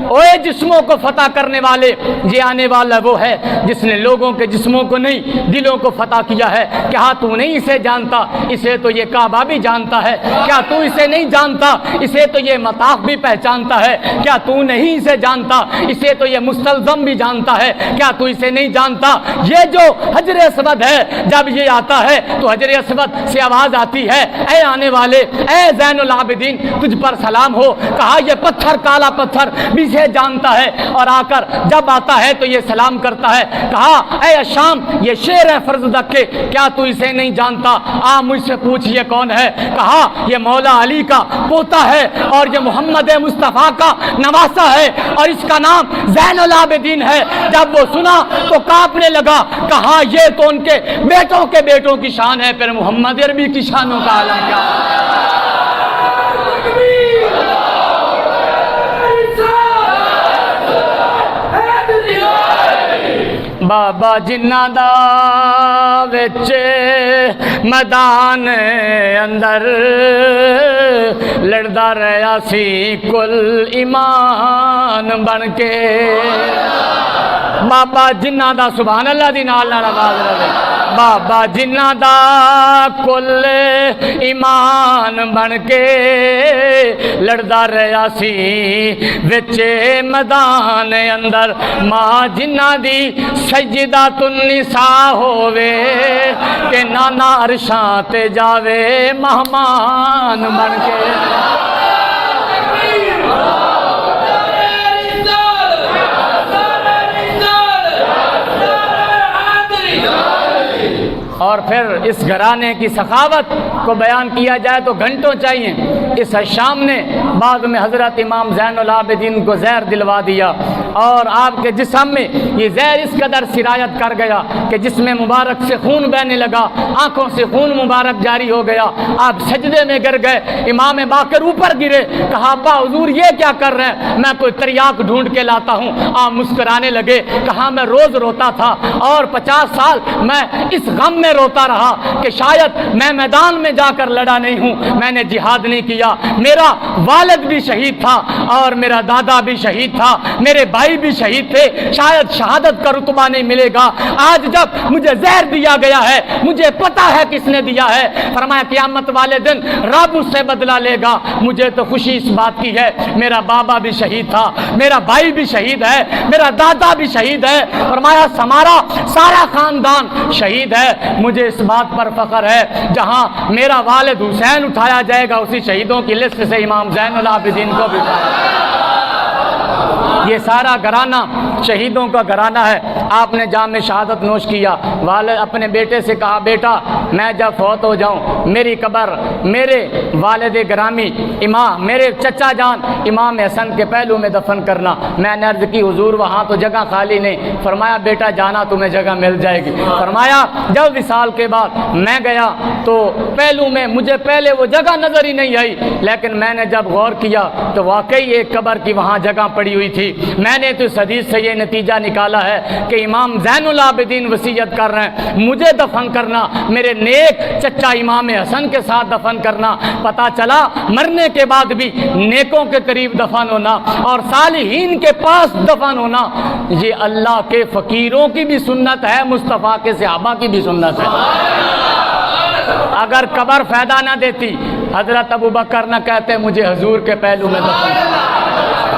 اوے جسموں کو فتح کرنے والے یہ آنے والا وہ ہے جس نے لوگوں کے جسموں کو نہیں دلوں کو فتح کیا ہے۔ کیا تو نہیں اسے جانتا؟ اسے تو یہ کعبہ بھی جانتا ہے۔ کیا تو اسے نہیں جانتا؟ اسے تو یہ مطاف بھی پہچانتا ہے۔ کیا تو نہیں اسے جانتا؟ اسے تو یہ مستلزم بھی جانتا ہے۔ کیا تو اسے نہیں جانتا؟ یہ جو حجر اسود ہے جب یہ آتا ہے تو حجر اسود سے آواز آتی ہے اے آنے والے، اے زین العابدین تجھ پر سلام ہو۔ کہا یہ پتھر کالا پتھر بھی سے جانتا ہے اور آ کر جب آتا ہے تو یہ سلام کرتا ہے۔ کہا اے شام یہ شعر ہے فرزدق کے، کیا تو اسے نہیں جانتا؟ آ مجھ سے پوچھ یہ کون ہے؟ کہا یہ مولا علی کا پوتا ہے اور یہ محمد مصطفیٰ کا نواسا ہے اور اس کا نام زین العابدین ہے۔ جب وہ سنا تو کانپنے لگا۔ کہا یہ تو ان کے بیٹوں کے بیٹوں کی شان ہے، پھر محمد عربی کی شانوں کا عالم کیا؟ بابا جنہ دا وچ میدان اندر لڑدا رہیا سی کل ایمان بن کے بابا جنہ دا سبحان اللہ دی نال نال آواز رہے بابا جنہ دا کل ایمان بن کے لڑدا رہیا سی وچ میدان اندر ماں جنہ دی سجدہ النساء ہووے کہ نانا عرشاں تے جاوے مہمان بن کے اور پھر اس گھرانے کی سخاوت کو بیان کیا جائے تو گھنٹوں چاہیے۔ اس شام نے بعد میں حضرت امام زین العابدین کو زہر دلوا دیا اور آپ کے جسم میں یہ زہر اس قدر سرایت کر گیا کہ جسم مبارک سے خون بہنے لگا، آنکھوں سے خون مبارک جاری ہو گیا، آپ سجدے میں گر گئے۔ امام باقر اوپر گرے، کہا ابا حضور یہ کیا کر رہے ہیں؟ میں کوئی تریاک ڈھونڈ کے لاتا ہوں۔ آپ مسکرانے لگے، کہا میں روز روتا تھا اور 50 سال میں اس غم میں روتا رہا کہ شاید میں میدان میں جا کر لڑا نہیں ہوں، میں نے جہاد نہیں کیا، میرا والد بھی شہید تھا اور میرا دادا بھی شہید تھا، میرے بھائی بھی شہید تھے، شاید شہادت کا رتبہ نہیں ملے گا۔ آج جب مجھے زہر دیا گیا ہے، مجھے پتا ہے کس نے دیا ہے۔ فرمایا قیامت والے دن رب اس سے بدلہ لے گا۔ مجھے تو خوشی اس بات کی ہے میرا بابا بھی شہید تھا، میرا بھائی بھی شہید ہے، میرا دادا بھی شہید ہے۔ فرمایا ہمارا سارا خاندان شہید ہے۔ مجھے اس بات پر فخر ہے جہاں میرا والد حسین اٹھایا جائے گا اسی شہیدوں کی لسٹ سے امام زین العابدین کو بھی اٹھایا۔ یہ سارا گھرانہ شہیدوں کا گھرانہ ہے۔ آپ نے جام شہادت نوش کیا، والد اپنے بیٹے سے کہا بیٹا میں جب فوت ہو جاؤں میری قبر میرے والد گرامی امام میرے چچا جان امام حسن کے پہلو میں دفن کرنا۔ میں نے عرض کی حضور وہاں تو جگہ خالی نہیں۔ فرمایا بیٹا جانا تمہیں جگہ مل جائے گی۔ فرمایا جب وصال کے بعد میں گیا تو پہلو میں مجھے پہلے وہ جگہ نظر ہی نہیں آئی، لیکن میں نے جب غور کیا تو واقعی ایک قبر کی وہاں جگہ پڑی ہوئی تھی۔ میں نے تو اس حدیث سے یہ نتیجہ نکالا ہے کہ امام زین العابدین وصیت کر رہے ہیں مجھے دفن کرنا، میرے نیک چچا امام حسن کے ساتھ دفن کرنا۔ پتہ چلا مرنے کے بعد بھی نیکوں کے قریب دفن ہونا اور صالحین کے پاس دفن ہونا یہ اللہ کے فقیروں کی بھی سنت ہے، مصطفیٰ کے صحابہ کی بھی سنت ہے۔ اگر قبر فائدہ نہ دیتی حضرت ابوبکر نہ کہتے مجھے حضور کے پہلو میں دفن کرنا۔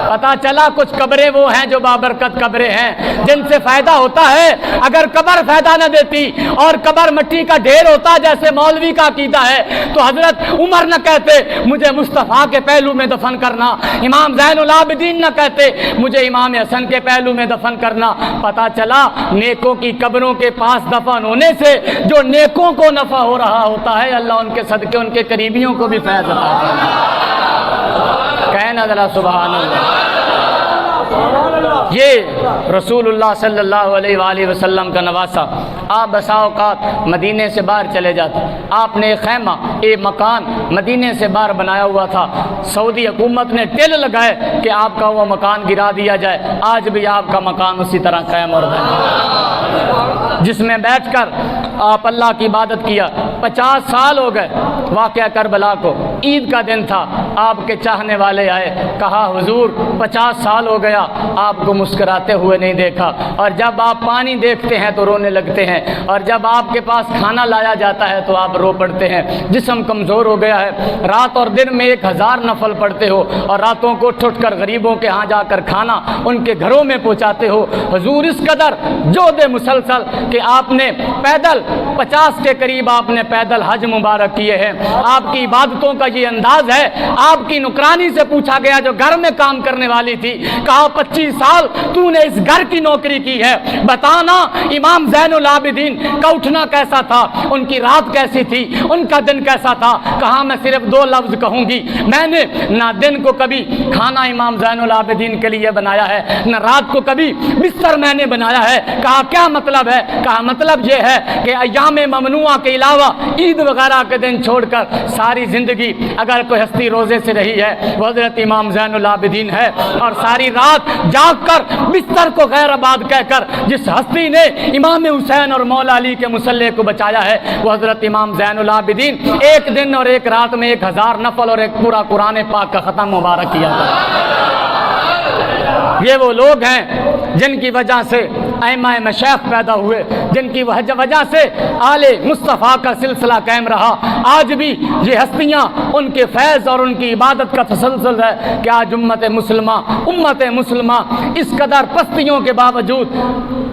پتہ چلا کچھ قبریں وہ ہیں جو بابرکت قبریں ہیں جن سے فائدہ ہوتا ہے۔ اگر قبر فائدہ نہ دیتی اور قبر مٹی کا ڈھیر ہوتا جیسے مولوی کا عقیدہ ہے تو حضرت عمر نہ کہتے مجھے مصطفیٰ کے پہلو میں دفن کرنا، امام زین العابدین نہ کہتے مجھے امام حسن کے پہلو میں دفن کرنا۔ پتہ چلا نیکوں کی قبروں کے پاس دفن ہونے سے جو نیکوں کو نفع ہو رہا ہوتا ہے اللہ ان کے صدقے ان کے قریبیوں کو بھی فیض عطا فرمائے۔ کہنا ذرا سبحان اللہ۔ یہ رسول اللہ صلی اللہ علیہ وآلہ وسلم کا نواسہ۔ آپ بسا اوقات مدینے سے باہر چلے جاتے، آپ نے ایک خیمہ ایک مکان مدینے سے باہر بنایا ہوا تھا۔ سعودی حکومت نے ٹل لگائے کہ آپ کا وہ مکان گرا دیا جائے، آج بھی آپ کا مکان اسی طرح قائم اور ہے جس میں بیٹھ کر آپ اللہ کی عبادت کیا۔ 50 سال ہو گئے واقعہ کربلا کو، عید کا دن تھا، آپ کے چاہنے والے آئے، کہا حضور 50 سال ہو گیا آپ کو مسکراتے ہوئے نہیں دیکھا، اور جب آپ پانی دیکھتے ہیں تو رونے لگتے ہیں، اور جب آپ کے پاس کھانا لایا جاتا ہے تو آپ رو پڑتے ہیں، جسم کمزور ہو گیا ہے، رات اور دن میں 1000 نفل پڑھتے ہو اور راتوں کو اٹھ کر غریبوں کے ہاں جا کر کھانا ان کے گھروں میں پہنچاتے ہو۔ حضور اس قدر جہد مسلسل کہ آپ نے پیدل 50 کے قریب آپ نے پیدل حج مبارک کیے ہیں۔ آپ کی عبادتوں کا یہ انداز ہے۔ آپ کی نوکرانی سے پوچھا گیا جو گھر میں کام کرنے والی تھی، کہا 25 سال تو نے اس گھر کی نوکری کی ہے، بتانا امام زین العابدین کا اٹھنا کیسا تھا، ان کی رات کیسی تھی، ان کا دن کیسا تھا؟ کہا میں صرف 2 لفظ کہوں گی، میں نے نہ دن کو کبھی کھانا امام زین العابدین کے لیے بنایا ہے، نہ رات کو کبھی بستر میں نے بنایا ہے۔ کہا کیا کیا مطلب ہے؟ کہا مطلب یہ ہے کہ ایام ممنوعہ کے علاوہ عید وغیرہ کے دن چھوڑ کر ساری زندگی اگر کوئی ہستی روزے سے رہی ہے وہ حضرت امام زین العابدین ہے، اور ساری رات جاگ کر بستر کو غیر آباد کہہ کر جس ہستی نے امام حسین اور مولا علی کے مصلی کو بچایا ہے وہ حضرت امام زین العابدین ایک دن اور ایک رات میں 1000 نفل اور ایک پورا قرآن پاک کا ختم مبارک کیا تھا۔ یہ وہ لوگ ہیں جن کی وجہ سے ائمہ مشائخ پیدا ہوئے، جن کی وجہ سے آل مصطفیٰ کا سلسلہ قائم رہا۔ آج بھی یہ ہستیاں ان کے فیض اور ان کی عبادت کا تسلسل ہے کہ آج امت مسلمہ اس قدر پستیوں کے باوجود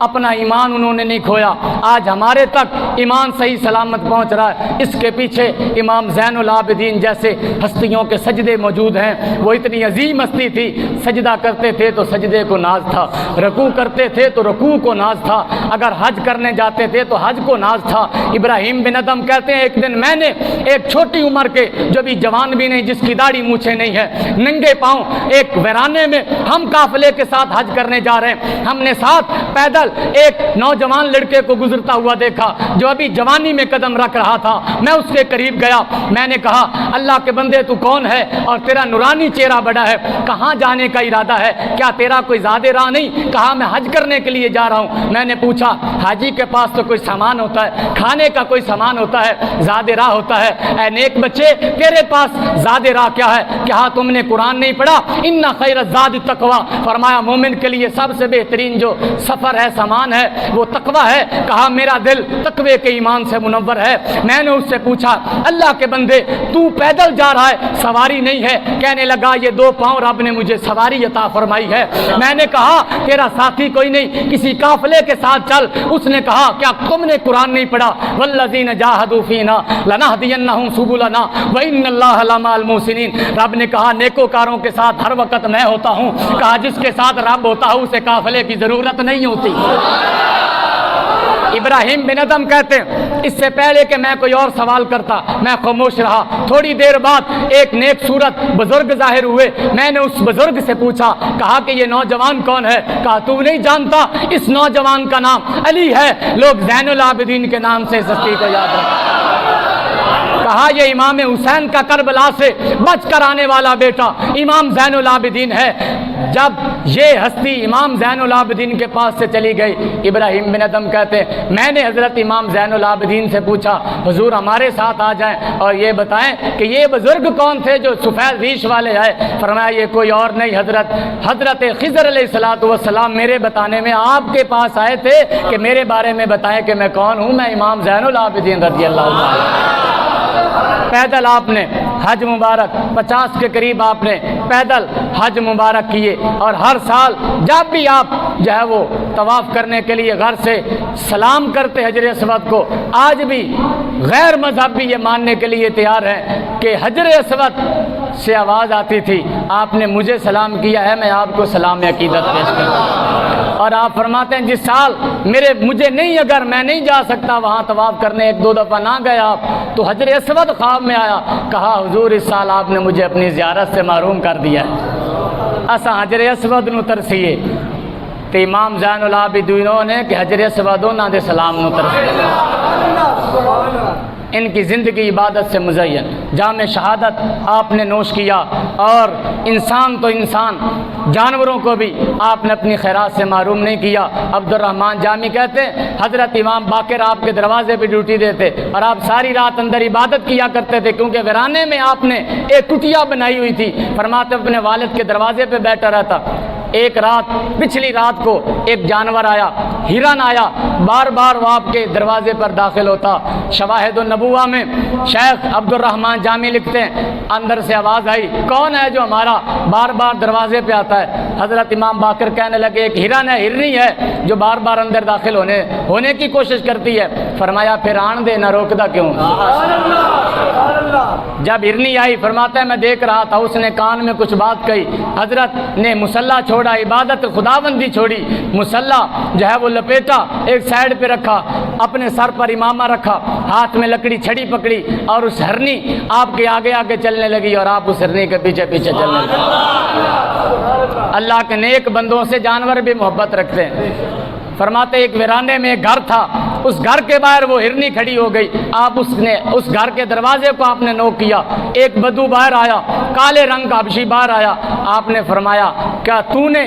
اپنا ایمان انہوں نے نہیں کھویا۔ آج ہمارے تک ایمان صحیح سلامت پہنچ رہا ہے، اس کے پیچھے امام زین العابدین جیسے ہستیوں کے سجدے موجود ہیں۔ وہ اتنی عظیم ہستی تھی، سجدہ کرتے تھے تو سجدے کو ناز تھا، رکوع کرتے تھے تو رکوع کو ناز تھا، اگر حج کرنے جاتے تھے تو حج کو ناز تھا۔ ابراہیم بن ادم کہتے ہیں ایک دن میں نے ایک چھوٹی عمر کے جو بھی جوان بھی نہیں، جس کی داڑھی مونچھیں نہیں ہے، ننگے پاؤں ایک ویرانے میں ہم قافلے کے ساتھ حج کرنے جا رہے ہیں، ہم نے ساتھ پیدل ایک نوجوان لڑکے کو گزرتا ہوا دیکھا جو ابھی جوانی میں قدم رکھ رہا تھا۔ میں اس کے قریب گیا، میں نے کہا اللہ کے بندے تو کون ہے اور تیرا نورانی چہرہ بڑا ہے، کہاں جانے کا ارادہ ہے؟ کیا تیرا کوئی زیادہ راہ نہیں؟ کہا میں حج کرنے کے لیے جا رہا ہوں۔ میں نے پوچھا حاجی کے پاس تو کوئی سامان ہوتا ہے، کھانے کا کوئی سامان ہوتا ہے، زیادہ راہ ہوتا ہے، اے نیک بچے تیرے پاس زیادہ راہ کیا ہے؟ کہا تم نے قرآن نہیں پڑھا؟ ان خیر الزاد التقوی، فرمایا مومن کے لیے سب سے بہترین جو سفر ہے، سامان ہے، وہ تقوی ہے۔ کہا میرا دل تقوی کے ایمان سے منور ہے۔ میں نے اس سے پوچھا اللہ کے بندے تو پیدل جا رہا ہے، سواری نہیں ہے؟ کہنے لگا یہ 2 پاؤں رب نے مجھے سواری عطا فرمائی ہے۔ میں نے کہا تیرا ساتھی کوئی نہیں، کسی قافلے کے ساتھ چل۔ اس نے کہا کیا تم نے قرآن نہیں پڑھا؟ والذین جاہدوا فینا لنہدینہم سبلنا وان اللہ لمع المحسنین۔ رب نے کہا نیکوکاروں کے ساتھ ہر وقت میں ہوتا ہوں۔ کہا جس کے ساتھ رب ہوتا ہے اسے قافلے کی ضرورت نہیں ہوتی۔ ابراہیم بن ادم کہتے ہیں اس سے پہلے کہ میں کوئی اور سوال کرتا میں خاموش رہا۔ تھوڑی دیر بعد ایک نیک صورت بزرگ ظاہر ہوئے، میں نے اس بزرگ سے پوچھا، کہا کہ یہ نوجوان کون ہے؟ کہا تو نہیں جانتا، اس نوجوان کا نام علی ہے، لوگ زین العابدین کے نام سے اس ہستی کو یاد رکھتے۔ کہا یہ امام حسین کا کربلا سے بچ کر آنے والا بیٹا امام زین العابدین ہے۔ جب یہ ہستی امام زین العابدین کے پاس سے چلی گئی، ابراہیم بن ادم کہتے ہیں میں نے حضرت امام زین العابدین سے پوچھا حضور ہمارے ساتھ آ جائیں اور یہ بتائیں کہ یہ بزرگ کون تھے جو سفید ریش والے آئے؟ فرمایا یہ کوئی اور نہیں، حضرت خضر علیہ السلام میرے بتانے میں آپ کے پاس آئے تھے کہ میرے بارے میں بتائیں کہ میں کون ہوں، میں امام زین العابدین رضی اللہ عنہ۔ پیدل آپ نے حج مبارک 50 کے قریب آپ نے پیدل حج مبارک کیے، اور ہر سال جب بھی آپ جو ہے وہ طواف کرنے کے لیے گھر سے سلام کرتے حجر اسود کو، آج بھی غیر مذہب بھی یہ ماننے کے لیے تیار ہیں کہ حجر اسود سے آواز آتی تھی آپ نے مجھے سلام کیا ہے، میں آپ کو سلام عقیدت پیش کرتا ہوں۔ اور آپ فرماتے ہیں جس سال مجھے نہیں، اگر میں نہیں جا سکتا وہاں طواف کرنے، 1-2 دفعہ نہ گیا آپ تو حجر اسود خواب میں آیا، کہا حضور اس سال آپ نے مجھے اپنی زیارت سے محروم کر دیا ہے، اسا حجر اسود نو ترسیے۔ تو امام زین العابدین نے کہ حجر اسود انہاں دے سلام نو ترسیے۔ ان کی زندگی عبادت سے مزین، جام شہادت آپ نے نوش کیا، اور انسان تو انسان جانوروں کو بھی آپ نے اپنی خیرات سے محروم نہیں کیا۔ عبد الرحمن جامی کہتے ہیں حضرت امام باقر آپ کے دروازے پہ ڈیوٹی دیتے اور آپ ساری رات اندر عبادت کیا کرتے تھے، کیونکہ ویرانے میں آپ نے ایک کٹیا بنائی ہوئی تھی۔ فرماتے اپنے والد کے دروازے پہ بیٹھا رہتا۔ ایک رات پچھلی رات کو ایک جانور آیا، ہرن آیا، بار بار وہ آپ کے دروازے پر داخل ہوتا۔ شواہد النبوہ میں شیخ عبد الرحمن جامی لکھتے ہیں اندر سے آواز آئی کون ہے جو ہمارا بار بار دروازے پہ آتا ہے؟ حضرت امام باقر کہنے لگے ایک ہرن ہے، ہرنی ہے جو بار بار اندر داخل ہونے کی کوشش کرتی ہے۔ فرمایا پھر آن دے، نہ روکدا کیوں؟ جب ہرنی آئی فرماتا ہے میں دیکھ رہا تھا، اس نے کان میں کچھ بات کہی، حضرت نے مصلی چھوڑا، عبادت خداوندی چھوڑی، مصلی جو ہے وہ لپیٹا، ایک سائڈ پہ رکھا، اپنے سر پر امامہ رکھا، ہاتھ میں لکڑی چھڑی پکڑی، اور اس ہرنی آپ کے آگے آگے چلنے لگی اور آپ اس ہرنی کے پیچھے پیچھے چلنے لگے۔ اللہ کے نیک بندوں سے جانور بھی محبت رکھتے ہیں۔ فرماتے ایک ویرانے میں ایک گھر تھا، اس گھر کے باہر وہ ہرنی کھڑی ہو گئی، آپ اس گھر کے دروازے کو آپ نے نوک کیا، ایک بدو باہر آیا، کالے رنگ کا حبشی باہر آیا، آپ نے فرمایا کیا تو نے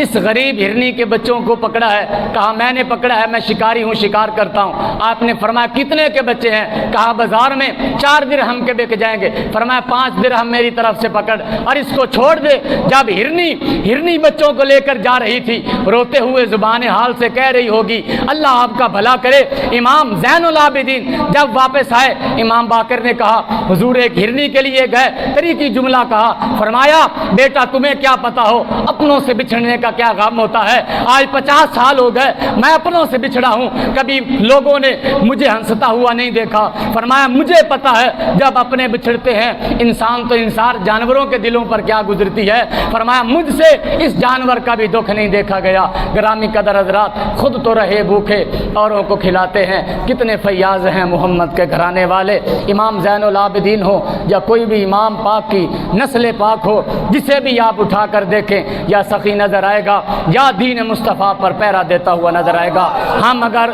اس غریب ہرنی کے بچوں کو پکڑا ہے؟ کہا میں نے پکڑا ہے، میں شکاری ہوں، شکار کرتا ہوں۔ آپ نے فرمایا کتنے کے بچے ہیں؟ کہا بازار میں 4 درہم کے بک جائیں گے۔ فرمایا 5 درہم میری طرف سے پکڑ اور اس کو چھوڑ دے۔ جب ہرنی بچوں کو لے کر جا رہی تھی، روتے ہوئے زبان حال سے کہہ رہی ہوگی اللہ آپ کا بھلا کرے۔ امام زین العابدین جب واپس آئے، امام باقر نے کہا حضور ایک ہرنی کے لیے گئے، طریقی جملہ کہا، فرمایا بیٹا تمہیں کیا پتا ہو اپنوں سے بچھڑنے کا کیا غم ہوتا ہے؟ آج 50 سال ہو گئے میں اپنوں سے بچھڑا ہوں، کبھی لوگوں نے مجھے ہنستا ہوا نہیں دیکھا۔ فرمایا مجھے پتا ہے جب اپنے بچھڑتے ہیں انسان تو انسان جانوروں کے دلوں پر کیا گزرتی ہے۔ فرمایا مجھ سے اس جانور کا بھی دکھ نہیں دیکھا گیا۔ گرامی قدر حضرات، خود تو رہے بھوکے اوروں کو کھلاتے ہیں، کتنے فیاض ہیں محمد کے گھرانے والے۔ امام زین العابدین ہو یا کوئی بھی امام پاک کی نسل پاک ہو، جسے بھی آپ اٹھا کر دیکھیں یا سخی نظر آئے گا یا دین مصطفیٰ پر پیرا دیتا ہوا نظر آئے گا۔ ہم اگر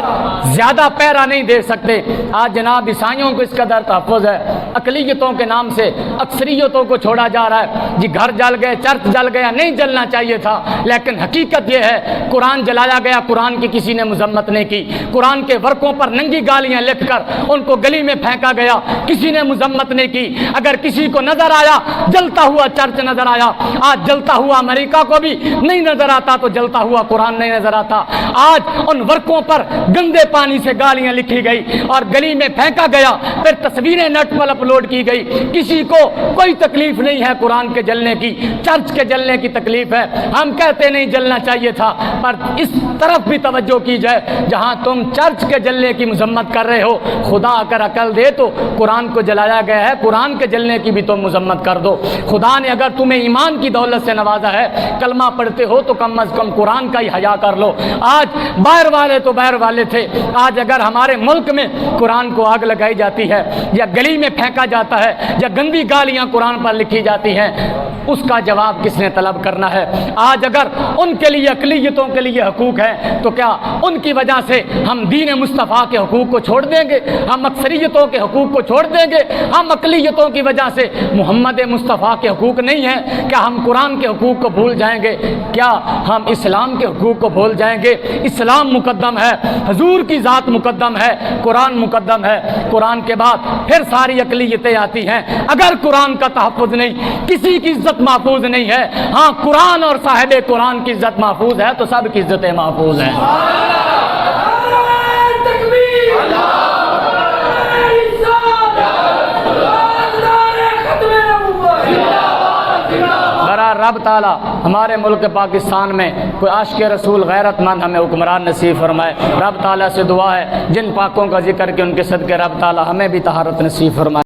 زیادہ پیرا نہیں دے سکتے، آج جناب عیسائیوں کو اس قدر تحفظ ہے، اقلیتوں کے نام سے اکثریتوں کو چھوڑا جا رہا ہے۔ جی گھر جل گئے، چرچ جل گیا، نہیں جلنا چاہیے تھا، لیکن حقیقت یہ ہے قرآن جلایا گیا، قرآن کی کسی نے مذمت نہیں کی۔ قرآن کے ورقوں پر ننگی گالیاں لکھ کر ان کو گلی میں پھینکا گیا، کسی نے مذمت نہیں کی۔ اگر کسی کو نظر آیا جلتا ہوا چرچ نظر آیا، آج جلتا ہوا امریکہ کو بھی نہیں نظر آتا تو جلتا ہوا قرآن نہیں نظر آتا۔ آج ان ورقوں پر گندے پانی سے گالیاں لکھی گئی اور گلی میں پھینکا گیا، پھر تصویریں نیٹ پر اپلوڈ کی گئی۔ کسی کو کوئی تکلیف نہیں ہے قرآن کے جلنے کی، چرچ کے جلنے کی تکلیف ہے۔ ہم کہتے نہیں جلنا چاہیے تھا، پر اس طرف بھی توجہ کی جائے، جہاں تم چرچ کے جلنے کی مذمت کر رہے ہو، خدا اگر عقل دے تو قرآن کو جلایا گیا ہے، قرآن کے جلنے کی بھی تم مذمت کر دو۔ خدا نے اگر تمہیں ایمان کی دولت سے نوازا ہے، کلمہ پڑھتے ہو تو کم از کم قرآن کا ہی حیا کر لو۔ آج باہر والے تو باہر والے تھے، آج اگر ہمارے ملک میں قرآن کو آگ لگائی جاتی ہے یا گلی میں پھینکا جاتا ہے یا گندی گالیاں قرآن پر لکھی جاتی ہیں، اس کا جواب کس نے طلب کرنا ہے؟ آج اگر ان کے لیے اقلیتوں کے لیے حقوق ہے تو کیا ان کی وجہ سے ہم دین مصطفیٰ کے حقوق کو چھوڑ دیں گے؟ ہم اکثریتوں کے حقوق کو چھوڑ دیں گے؟ ہم اقلیتوں کی وجہ سے محمد مصطفیٰ کے حقوق نہیں ہیں؟ کیا ہم قرآن کے حقوق کو بھول جائیں گے؟ کیا ہم اسلام کے حقوق کو بھول جائیں گے؟ اسلام مقدم ہے، حضور کی ذات مقدم ہے، قرآن مقدم ہے، قرآن کے بعد پھر ساری اقلیتیں آتی ہیں۔ اگر قرآن کا تحفظ نہیں، کسی کی عزت محفوظ نہیں ہے، ہاں قرآن اور صاحب قرآن کی عزت محفوظ ہے تو سب کی عزتیں محفوظ ہیں۔ رب تعالیٰ ہمارے ملک پاکستان میں کوئی عاشق رسول غیرت مند ہمیں حکمران نصیب فرمائے۔ رب تعالیٰ سے دعا ہے جن پاکوں کا ذکر کہ ان کے صدقے رب تعالیٰ ہمیں بھی طہارت نصیب فرمائے۔